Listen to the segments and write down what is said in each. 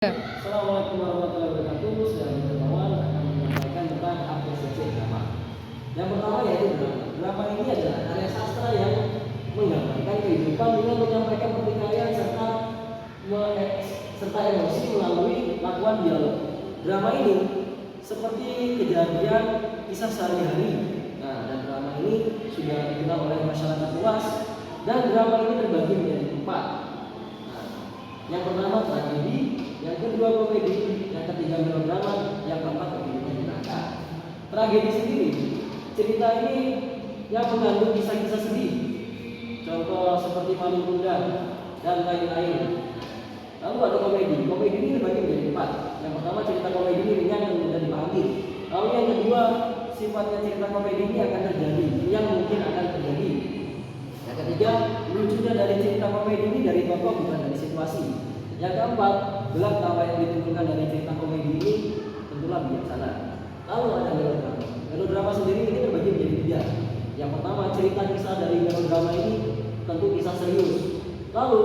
Assalamualaikum warahmatullahi wabarakatuh. Saya Hermawan akan menyampaikan tentang apresiasi drama. Yang pertama yaitu drama. Drama ini adalah karya sastra yang menggambarkan kehidupan dengan menyampaikan pertikaian serta emosi melalui lakukan dialog. Drama ini seperti kejadian kisah sehari-hari. Nah, dan drama ini sudah dikenal oleh masyarakat luas dan drama ini terbagi menjadi 4. Nah, yang pertama tragedi, yang kedua komedi, yang ketiga melodrama, yang keempat kehidupan nyata. Tragedi sendiri, cerita ini yang mengandung kisah-kisah sedih, contoh seperti Maling Kunda dan lain-lain. Lalu ada komedi. Komedi ini terbagi menjadi 4. Yang pertama cerita komedi ini ringan dan mudah dipahami. Lalu yang kedua, sifatnya cerita komedi ini akan terjadi, yang mungkin akan terjadi. Yang ketiga, lucunya dari cerita komedi ini dari tokoh bukan dari situasi. Yang keempat, gelak tawa yang ditimbulkan dari cerita komedi ini tentulah bijaksana. Lalu ada melodrama. Melodrama sendiri ini terbagi menjadi 3. Yang pertama, cerita kisah dari melodrama ini tentu kisah serius. Lalu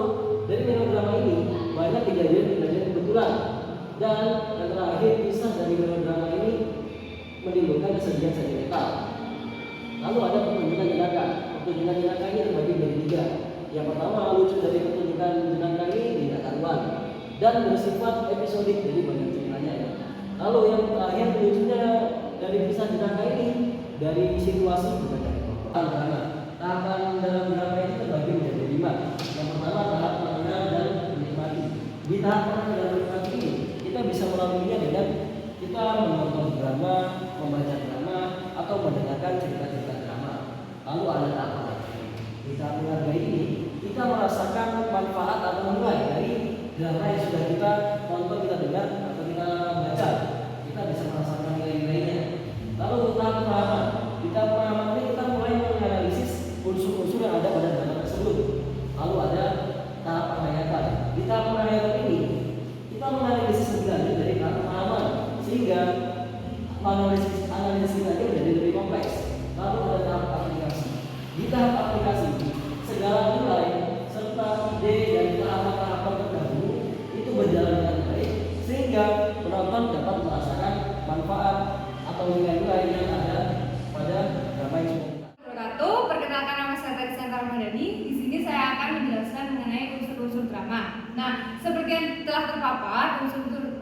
dari melodrama ini banyak kejadian-kejadian kebetulan. Dan yang terakhir, kisah dari melodrama ini menimbulkan kesedihan sentimental. Lalu ada pertunjukan jenaka. Pertunjukan jenaka ini terbagi menjadi 3. Yang pertama, lucu dari pertunjukan jenaka ini tidak karuan dan bersifat episodik, jadi banyak ceritanya ya. Lalu yang terakhir, lucunya dari kisah jenaka ini dari situasi bukan dari tokoh. Tahapan dalam drama ini terbagi menjadi 5. Yang pertama, tahap mengenal dan menikmati. Di tahap mengenal dan menikmati ini kita bisa melaluinya dengan kita menonton drama, membaca drama, atau mendengarkan cerita-cerita drama. Lalu ada tahap menghargai. Di tahap menghargai ini kita merasakan manfaat atau nilai dari drama yang sudah kita tonton, kita dengar, atau kita baca. Kita bisa merasakan nilai-nilainya. Lalu tahap pemahaman. Di tahap pemahaman ini kita mulai menganalisis unsur-unsur yang ada pada drama tersebut. Lalu ada tahap penghayatan. Di tahap penghayatan ini kita menganalisis lebih lanjut dari tahap pemahaman, sehingga analisis kita menjadi lebih kompleks. Lalu ada tahap aplikasi. Di tahap aplikasi, segala nilai serta ide dan tahapan-tahapan terdahulu itu berjalan dengan baik, sehingga penonton dapat merasakan manfaat atau nilai-nilai yang ada pada drama yang Perkenalkan, nama saya Tari Ramadhani. Di sini saya akan menjelaskan mengenai unsur-unsur drama. Nah, seperti yang telah terpapar,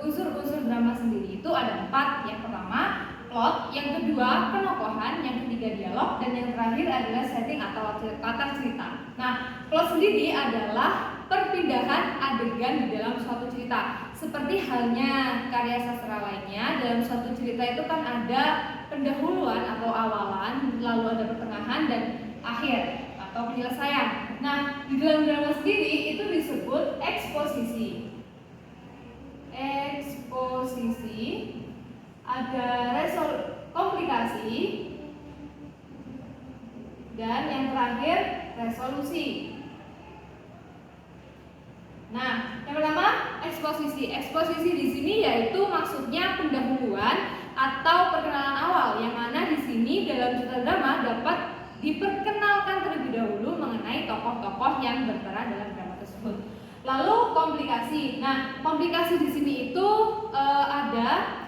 unsur-unsur drama sendiri itu ada 4. Yang pertama, plot, yang kedua, penokohan, yang ketiga, dialog, dan yang terakhir adalah setting atau latar cerita. Nah, plot sendiri adalah perpindahan adegan di dalam suatu cerita. Seperti halnya karya sastra lainnya, dalam suatu cerita itu kan ada pendahuluan atau awalan, lalu ada pertengahan dan akhir atau penyelesaian. Nah, di dalam drama sendiri itu disebut eksposisi. Ada komplikasi, dan yang terakhir resolusi. Nah, yang pertama eksposisi. Eksposisi di sini yaitu maksudnya pendahuluan atau perkenalan awal, yang mana di sini dalam cerita drama dapat diperkenalkan terlebih dahulu mengenai tokoh-tokoh yang berperan dalam drama tersebut. Lalu komplikasi. Nah, komplikasi di sini itu ada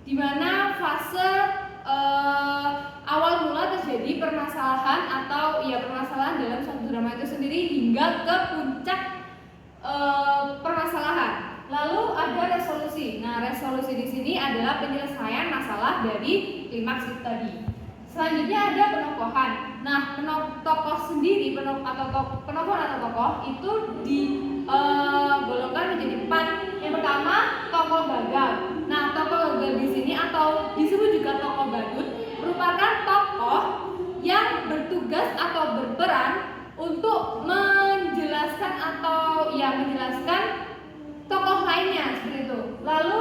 di mana fase awal mula terjadi permasalahan atau permasalahan dalam suatu drama itu sendiri hingga ke puncak permasalahan. Lalu ada resolusi. Nah, resolusi di sini adalah penyelesaian masalah dari klimaks itu tadi. Selanjutnya ada penokohan. Nah, tokoh sendiri, penokohan atau tokoh itu digolongkan menjadi 4. Yang pertama, tokoh gagal. Nah, tokoh gagal di sini atau disebut juga tokoh badut merupakan tokoh yang bertugas atau berperan untuk menjelaskan tokoh lainnya seperti itu. Lalu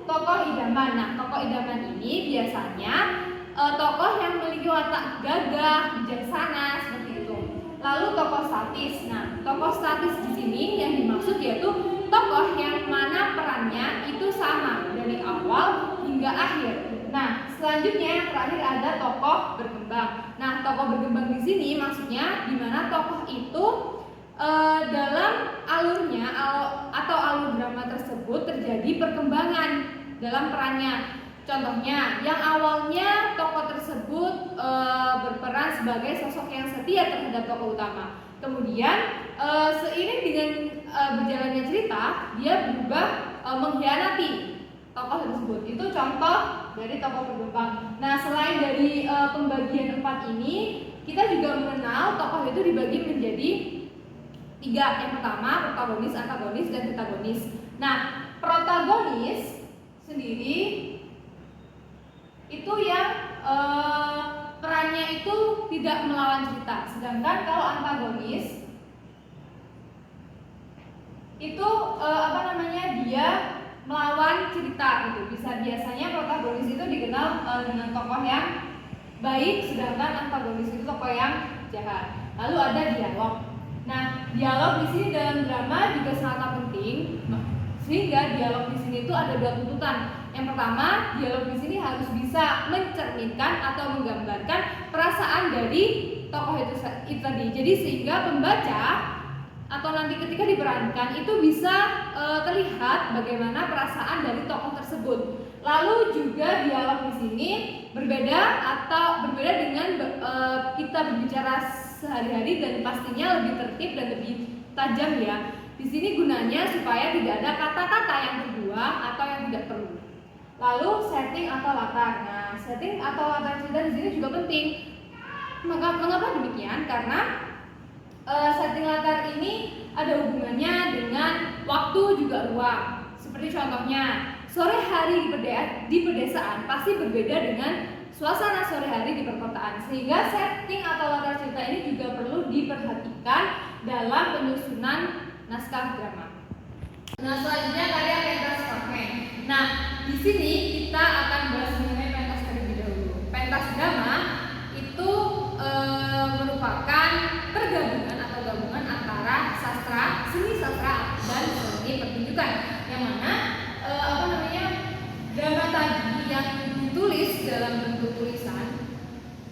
tokoh idaman. Nah, tokoh idaman ini biasanya tokoh yang memiliki watak gagah, bijaksana seperti itu. Lalu tokoh statis. Nah, tokoh statis di sini yang dimaksud yaitu tokoh yang mana perannya itu sama dari awal hingga akhir. Nah, selanjutnya yang terakhir ada tokoh berkembang. Nah, tokoh berkembang di sini maksudnya di mana tokoh itu dalam alurnya atau alur drama tersebut terjadi perkembangan dalam perannya. Contohnya, yang awalnya tokoh tersebut berperan sebagai sosok yang setia terhadap tokoh utama. Kemudian seiring dengan berjalannya cerita, dia berubah mengkhianati tokoh tersebut. Itu contoh dari tokoh berkembang. Nah, selain dari pembagian 4 ini, kita juga mengenal tokoh itu dibagi menjadi 3. Yang pertama, protagonis, antagonis, dan antagonis. Nah, protagonis sendiri itu yang perannya itu tidak melawan cerita. Sedangkan kalau antagonis itu dia melawan cerita gitu. Biasanya protagonis itu dikenal dengan tokoh yang baik, sedangkan antagonis itu tokoh yang jahat. Lalu ada dialog. Nah, dialog di sini dalam drama juga sangat penting, sehingga dialog di sini itu ada 2 tuntutan. Yang pertama, dialog di sini harus bisa mencerminkan atau menggambarkan perasaan dari tokoh itu tadi. Jadi sehingga pembaca atau nanti ketika diperankan itu bisa terlihat bagaimana perasaan dari tokoh tersebut. Lalu juga dialog di sini berbeda dengan kita berbicara sehari-hari dan pastinya lebih tertib dan lebih tajam ya. Di sini gunanya supaya tidak ada kata-kata yang terbuang atau yang tidak perlu. Lalu setting atau latar. Nah, setting atau latar cerita di sini juga penting. Mengapa demikian? Karena setting latar ini ada hubungannya dengan waktu juga ruang. Seperti contohnya, sore hari di pedesaan pasti berbeda dengan suasana sore hari di perkotaan. Sehingga setting atau latar cerita ini juga perlu diperhatikan dalam penyusunan naskah drama. Nah, selanjutnya karya pentas fragmen. Nah, di sini kita akan bahas mengenai pentas terlebih dahulu. Pentas drama itu merupakan pergabungan atau gabungan antara sastra, seni sastra dan seni pertunjukan. Yang mana drama tadi yang ditulis dalam bentuk tulisan,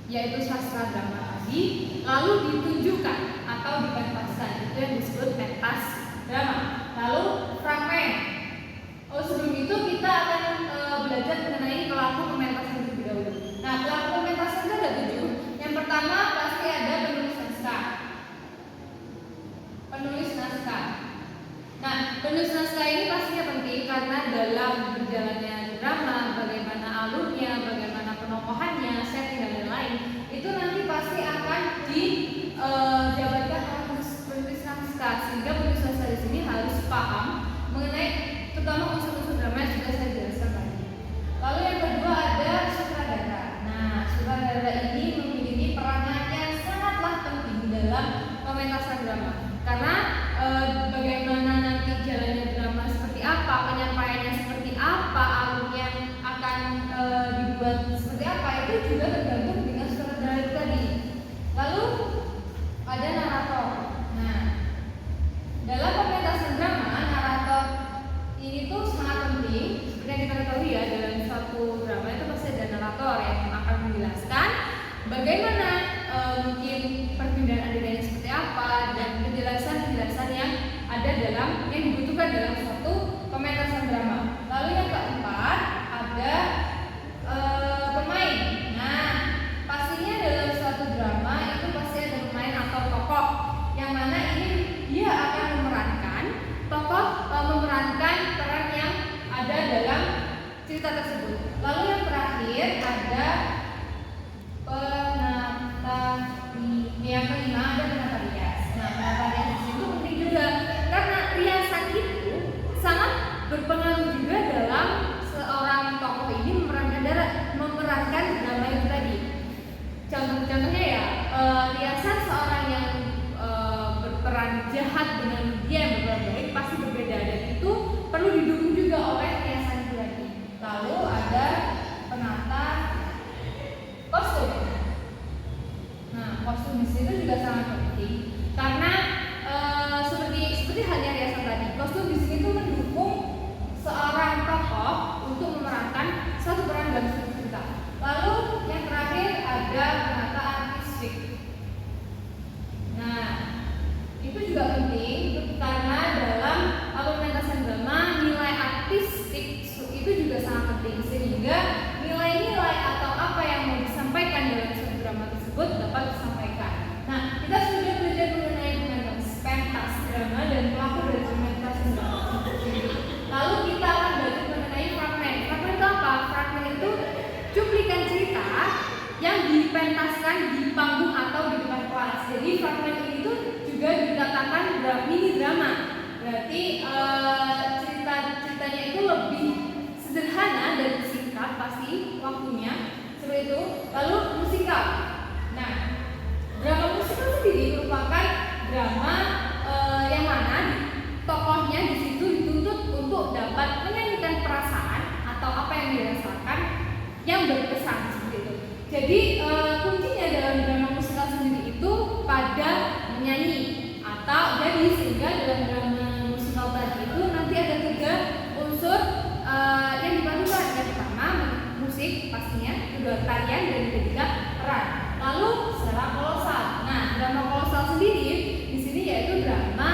yaitu sastra drama tadi, lalu ditunjukkan atau dipentaskan. Itu yang disebut pentas drama. Lalu fragmen. Sebelum itu kita akan belajar mengenai pelaku pementasan terlebih dahulu. Nah, pelaku pementasan itu ada 7. Yang pertama pasti ada penulis naskah. Nah, penulis naskah ini pastinya penting karena dalam berjalannya drama, bagaimana alurnya, bagaimana penokohannya, setting dan lain-lain, itu nanti pasti akan dijabarkan oleh penulis naskah. Sehingga penulis naskah di sini harus paham mengenai terutama unsur-unsur drama yang sudah saya jelaskan tadi. Lalu yang kedua ada sutradara. Nah, sutradara ini memiliki peranan yang sangatlah penting dalam pementasan drama. Karena bagaimana nanti jalannya drama seperti apa, penyampaiannya seperti apa, alurnya akan dibuat seperti apa, itu juga tergantung dengan sutradara itu tadi. Lalu ada narator. Nah, dalam pementasan drama, narator ini tuh sangat penting. Seperti yang kita ketahui ya, dalam suatu drama itu pasti ada narator yang akan menjelaskan bagaimana mungkin perpindahan adegannya seperti apa dan penjelasan yang ada yang dibutuhkan dalam suatu pementasan drama. Lalu yang keempat ada pemain. Nah, pastinya dalam suatu drama itu pasti ada pemain atau tokoh yang mana ini dia akan memerankan peran yang ada dalam cerita tersebut. Lalu yang terakhir ada yang kelima ada penata rias. Nah, penata rias itu penting juga karena riasan itu sangat berpengaruh juga dalam seorang tokoh ini memerankan drama itu tadi. Contohnya ya, riasan seorang yang berperan jahat dengan dia yang berperan baik pasti berbeda dan itu perlu didukung juga oleh riasan itu tadi. Lalu ada penata kostum. Nah, kostum di situ juga sangat penting karena seperti halnya riasan tadi, kostum di sini tuh mendukung drama. Berarti ceritanya itu lebih sederhana dan singkat pasti waktunya seperti itu. Lalu musikal. Nah, drama musikal sendiri merupakan drama yang mana tokohnya di situ dituntut untuk dapat menyanyikan perasaan atau apa yang dirasakan yang berkesan seperti itu. Jadi kuncinya dalam drama musikal sendiri itu pada menyanyi atau jadi sehingga dalam drama musikal tadi itu nanti ada 3 unsur yang dipadukan. Yang pertama musik pastinya, kedua tarian, dan ketiga peran. Lalu secara kolosal. Nah, drama kolosal sendiri di sini yaitu drama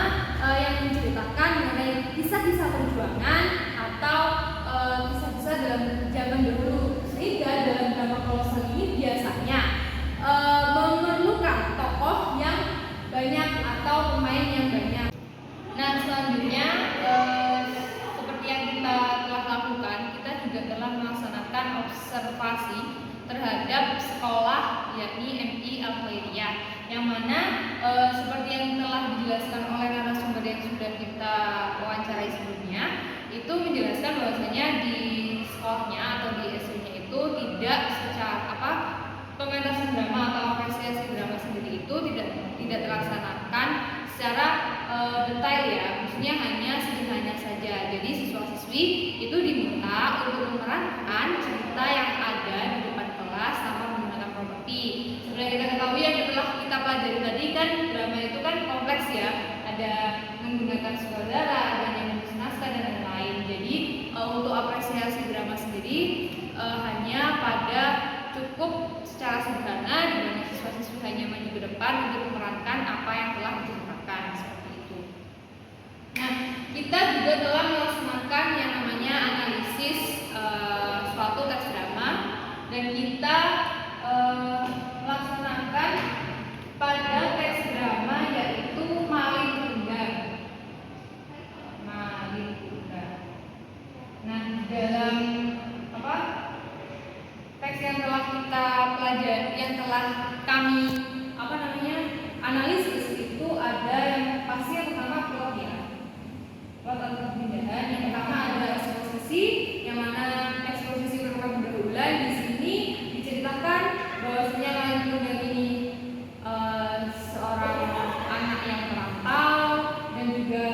yang menceritakan mengenai kisah-kisah perjuangan atau kisah-kisah dalam zaman dahulu. Sehingga dalam drama kolosal ini biasanya memerlukan tokoh yang banyak atau pemain yang banyak. Nah, selanjutnya seperti yang kita telah lakukan, kita juga telah melaksanakan observasi terhadap sekolah yakni MI Al-Khairiyah, yang mana seperti yang telah dijelaskan oleh narasumber yang sudah kita wawancarai sebelumnya, itu menjelaskan bahwasanya di sekolahnya atau di SD-nya itu tidak secara pementasan drama atau apresiasi drama sendiri itu tidak terlaksanakan secara detail ya, maksudnya hanya sederhana saja. Jadi siswa-siswi itu diminta untuk memerankan cerita yang ada di depan kelas tanpa menggunakan properti. Seperti yang kita ketahui yang telah kita pelajari tadi kan, drama itu kan kompleks ya, ada menggunakan sutradara, ada yang menulis naskah dan lain-lain. Jadi untuk apresiasi drama sendiri hanya pada cukup secara sederhana, di mana siswa-siswi hanya maju ke depan untuk memerankan apa yang telah diceritakan seperti itu. Nah, kita juga telah melaksanakan yang namanya analisis suatu teks drama, dan kita melaksanakan pada teks drama yaitu Malin Kundang. Nah, dalam teks yang telah kita pelajari, yang telah kami analisis itu ada yang pasti yang pertama plot ya, plot atau pemindahan. Yang pertama ada eksposisi, yang mana eksposisi merupakan pergaulan. Di sini diceritakan bahwasanya Malin Kundang ini seorang anak yang merantau dan juga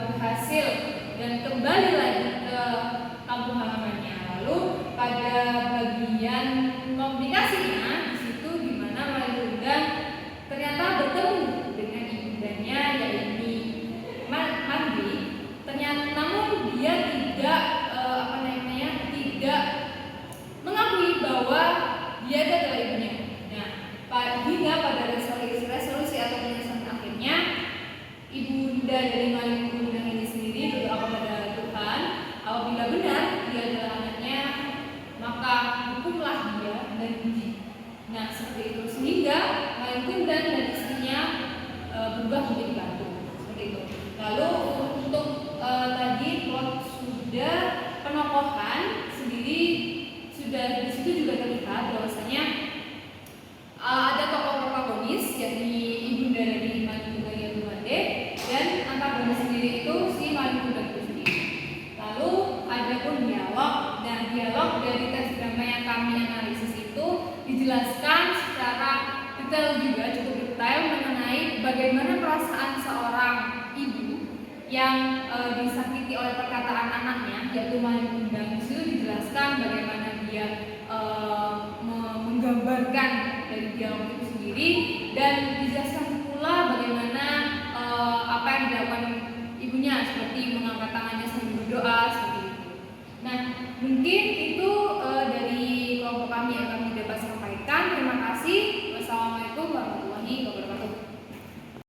berhasil dan kembali lagi ke kampung halamannya. Lalu pada bagian komunikasinya di situ di mana Malin Kundang ternyata bertemu dengan ibundanya yaitu Mandri. Ternyata namun dia tidak tidak mengakui bahwa dia adalah ibunya. Nah, hingga pada resolusi atau penyelesaian akhirnya ibunda dari Malin Kundang ini sendiri berdoa kepada Tuhan, apabila benar dia adalah anaknya, maka hukumlah dia dan uji. Nah, seperti itu sehingga Malin Kundang dan istrinya berubah menjadi batu seperti itu. Lalu untuk tadi plot sudah, penokohan sendiri sudah di situ juga terlihat bahwasanya ada tokoh protagonis yakni ibunda dari Malin Kundang yaitu Made, dan antagonis sendiri itu si Malin Kundang itu sendiri. Lalu ada pun dialog. Dan dialog dari teks drama yang kami analisis itu dijelaskan secara detail juga, cukup detail mengenai bagaimana perasaan seorang ibu yang disakiti oleh perkataan anaknya yaitu Malin Kundang. Itu dijelaskan bagaimana dia menggambarkan dari dialog itu sendiri, dan dijelaskan pula bagaimana